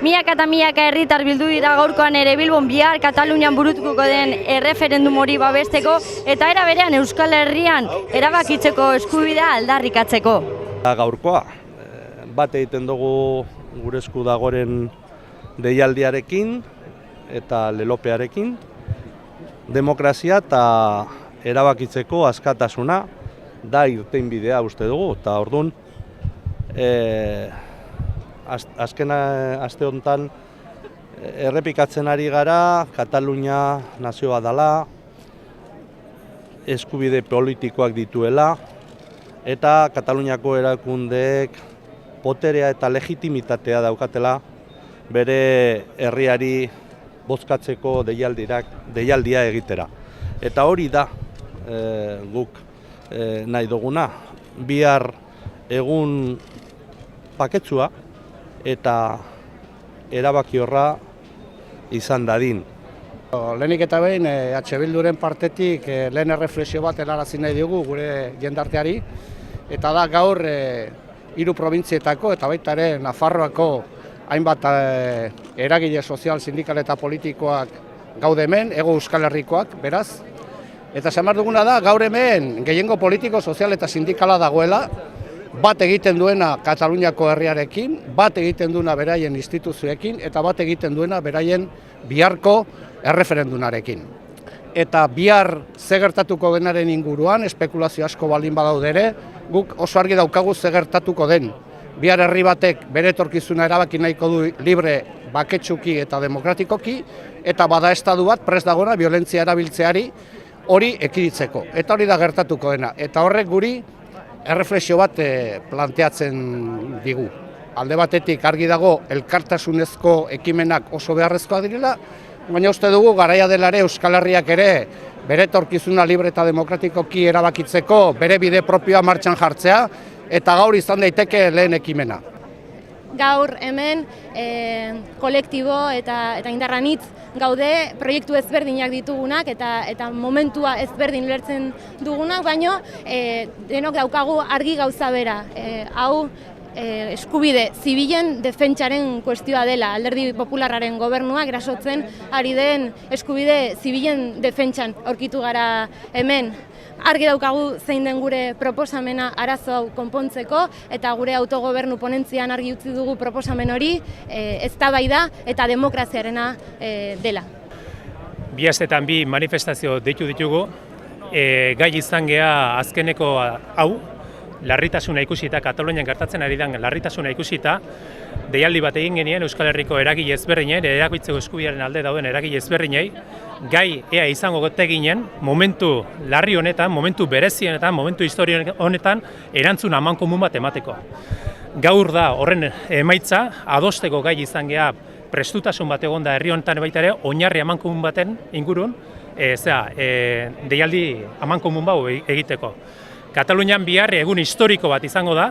Milaka eta milaka herritar bildu dira gaurkoan ere Bilbon bihar Katalunian burutuko den erreferendum hori babesteko eta era berean Euskal Herrian erabakitzeko eskubidea aldarrikatzeko. Gaurkoa bat egiten dugu gure esku dagoren deialdiarekin eta lelopearekin, demokrazia eta erabakitzeko askatasuna da irtenbidea uste dugu, eta orduan azken aste honetan errepikatzen ari gara Katalunia nazioa dela, eskubide politikoak dituela eta Kataluniako erakundeek boterea eta legitimitatea daukatela bere herriari bozkatzeko deialdia egitera. Eta hori da guk nahi duguna, bihar egun paketsua eta erabaki horra izan dadin. Lehenik eta behin, Bilduren partetik lehen erreflexio bat helarazi nahi dugu gure jendarteari, eta da gaur hiru probintzietako eta baita ere Nafarroako hainbat eragile sozial, sindikal eta politikoak gaude hemen, Hego Euskal Herrikoak, beraz. Eta esan behar duguna da, gaur hemen gehiengo politiko, sozial eta sindikala dagoela, bat egiten duena Kataluniako herriarekin, bat egiten duena beraien instituzioekin, eta bat egiten duena beraien biharko erreferendunarekin. Eta bihar ze gertatuko denaren inguruan, espekulazio asko baldin badaude ere, guk oso argi daukagu ze gertatuko den. Bihar herri batek bere etorkizuna erabaki nahiko du libre, baketsuki eta demokratikoki, eta bada estatu bat prest dagoena biolentzia erabiltzeari hori ekiditeko. Eta hori da gertatuko dena. Eta horrek guri erreflexio bat planteatzen digu. Alde batetik argi dago elkartasunezko ekimenak oso beharrezkoa direla, baina uste dugu garaia dela ere Euskal Herriak ere bere etorkizuna libre eta demokratikoki erabakitzeko bere bide propioa martxan jartzea, eta gaur izan daiteke lehen ekimena. Gaur hemen kolektibo eta indarranitz gaude, proiektu ezberdinak ditugunak eta momentua ezberdin lertzen dugunak, baino denok daukagu argi gauza bera. Hau eskubide zibilen defentsaren kuestioa dela, Alderdi Popularraren gobernuak erasotzen ari den eskubide zibilen defentsan aurkitu gara hemen. Argi daukagu zein den gure proposamena arazo hau konpontzeko, eta gure autogobernu ponentzian argi utzi dugu proposamen hori eztabaida eta demokraziarena dela. Bi astetan bi manifestazio deitu ditugu, gai izan gea azkeneko hau, larritasuna ikusita, Katalunian gertatzen ari den larritasuna ikusita, deialdi bat egin genien Euskal Herriko eragile ezberdinei, erabakitzeko eskubidearen alde dauden eragile ezberdinei, gai ea izango gote ginen, momentu larri honetan, momentu berezi honetan, momentu historia honetan, erantzun amankomun bat emateko. Gaur da horren emaitza, adosteko gai izan gea prestutasun bat egon da herri honetan baita ere, oinarri amankomun baten ingurun, deialdi amankomun bau egiteko. Katalunian bihar egun historiko bat izango da,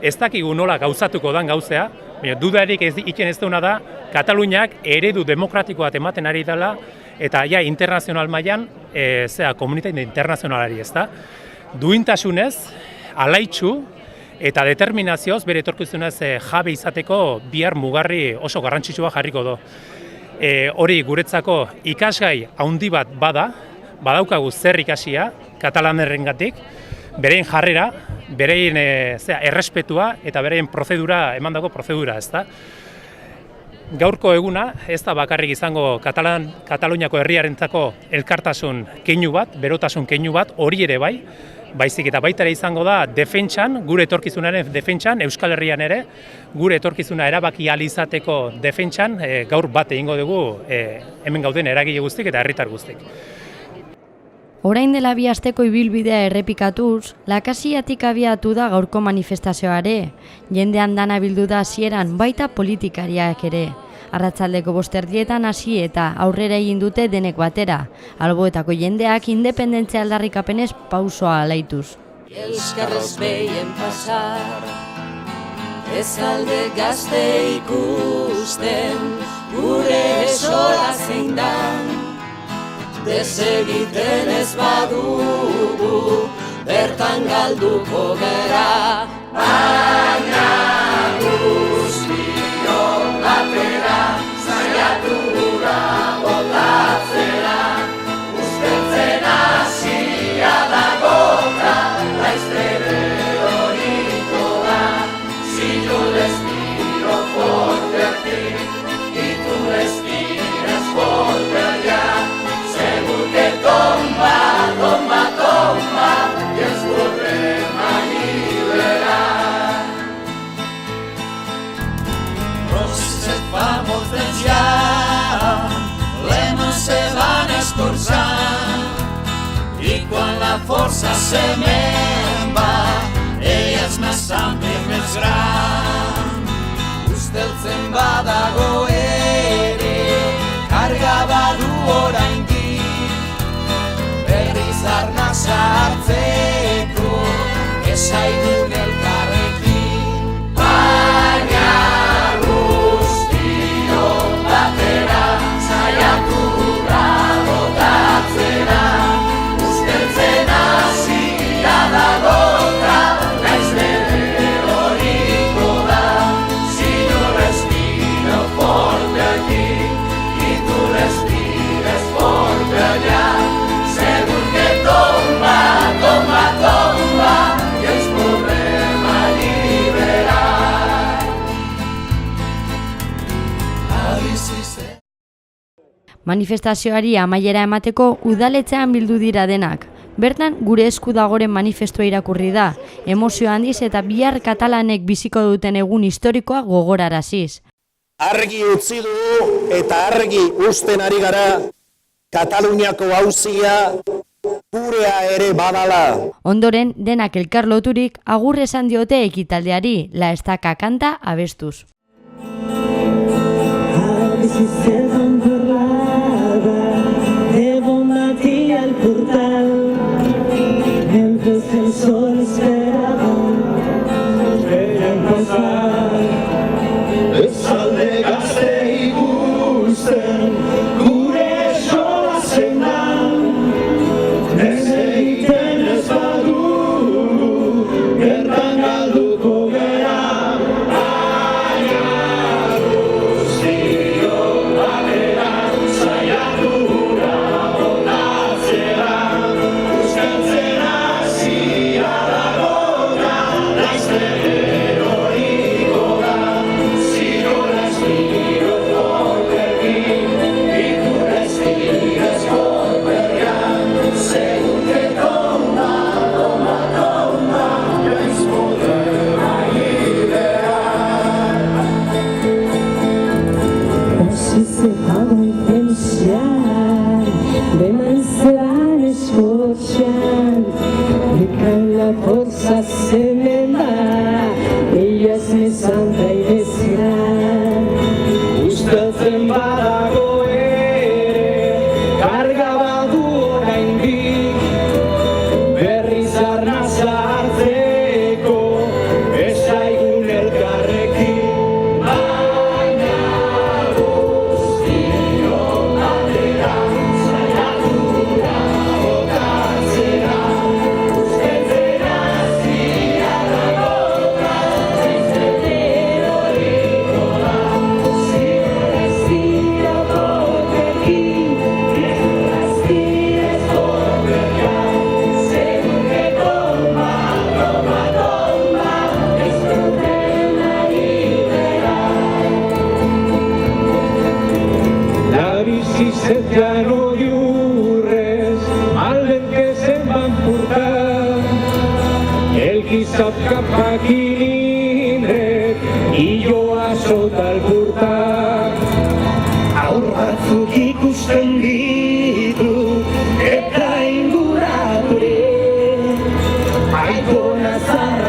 ez dakigu nola gauzatuko dan gauzea, baina dudarik iken ez duna da, Kataluniak eredu demokratiko bat ematen ari dela, eta ja internazional mailan, komunitate internazionalari ez da. Duintasunez, alaitzu eta determinazioz bere etorkizunez jabe izateko bihar mugarri oso garrantzitsua jarriko do. Hori guretzako ikasgai handi bat badaukagu zer ikasia, katalanerrengatik, berein jarrera, berein errespetua eta berein prozedura, emandako prozedura, ezta. Gaurko eguna ez da bakarrik izango Kataluniako herriarentzako elkartasun keinu bat, berotasun keinu bat, hori ere bai, baizik eta baita ere izango da defentsan, gure etorkizunaren defentsan, Euskal Herrian ere, gure etorkizuna erabaki ahal izateko defentsan, gaur bat egingo dugu hemen gauden eragile guztik eta herritar guztik. Orain dela bi asteko ibilbidea errepikatuz, Lakasiatik abiatu da gaurko manifestazioare, jendean dana bildu da hasieran baita politikariak ere. Arratsaldeko 5:00 hasi eta aurrera egin dute denek batera, alboetako jendeak independentzia aldarrikapenez pausoa alaituz. Euskarrez behien pasar, ez alde gazte ikusten, gure esola zein dan. Desegiten ez badugu, bertan galduko gera, baina guzti. hemen ba, ellas más amplias més gran. Usteltzen badago ere, karga badu oraindik, berriz arna sartzeko, esaigun elkarrekin. Baina guztion batera, saiatu da botatzera, usteltzen hasia dago eta naiz bere horiko da. Si no respiro fuerte aquí y tú respires fuerte allá, según que toma, toma, toma, y es problema liberar. Manifestazioari amaiera emateko udaletxean bildu dira denak. Bertan gure esku dagoren manifestua irakurri da, emozio handiz eta bihar katalanek biziko duten egun historikoa gogoraraziz. Argi utzi dugu eta argi uzten ari gara Kataluniako auzia gurea ere badala. Ondoren, denak elkar loturik agur esan diote ekitaldeari, La Estaca kanta abestuz. Usteltzen badago ere, karga badu oraindik, berriz arna sartzeko, esaigun elkarrekin. Baina guztion batera, saiatu da botatzera, usteltzen hasia dago eta naiz bere horiko da. Setjan oiurrez, malden que se'n van portar, el qui sap cap indret i jo a sota el portat. Haur batzuk ikusten ditu eta inguratu ere, aitona zara